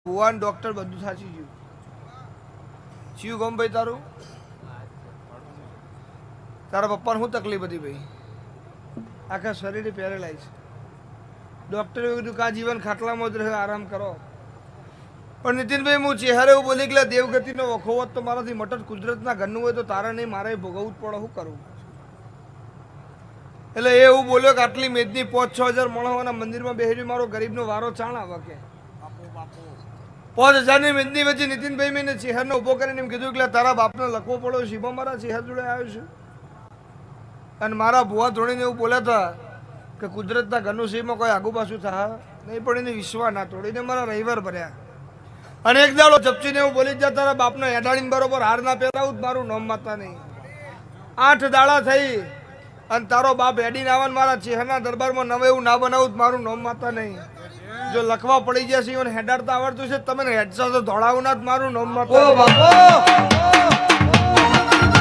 ભુવાન doctor બધું સાચી ગયું. ચિયું ગમ ભાઈ તારું? તારા પપ્પાને શું તકલીફ હતી ભાઈ? આખા શરીરે પેરેલાઇઝ. ડોક્ટરે કીધું કે આ જીવન ખાટલામાં જ રહે, આરામ કરો. પણ નીતિનભાઈ હું ચહેરે એવું બોલી કે દેવગતિનો વખો હોત તો મારાથી મટન કુદરતના ઘરનું હોય તો તારે નહીં, મારે ભોગવવું જ પડે. શું કરું? એટલે એ એવું બોલ્યો કે આટલી મેદની 5-6 હજાર માણસોના મંદિરમાં બેસી મારો ગરીબનો વારો ચાણ આવે કે 5,000ની મેદની વચ્ચે નીતિનભાઈ મેં ચહેરને ઉભો કરીને એમ કીધું કે તારા બાપને લખવો પડ્યો, શિવા મારા ચહેર જોડે આવ્યો છું. અને મારા ભુવા ધોળીને એવું બોલ્યા હતા કે કુદરતના ઘરનું સીમાં કોઈ આગુ પાછું થાય નહીં, પણ એને વિશ્વાસ ના તોડીને મારા રવિવાર ભર્યા. અને એક દાડો ચપચીને એવું બોલી જ તારા બાપને હેડાડીને બરોબર હાર ના પહેરાવું, મારું નામ માતા નહીં. 8 દાડા થઈ અને તારો બાપ હેડીને આવવાનું મારા ચહેરના દરબારમાં નવે એવું ના બનાવું, મારું નામ માતા નહીં. જો લખવા પડી ગયા છે હેડાડતા આવડતું છે, તમે હેડશો તો ધોળાવું ના, મારું નામ માતા.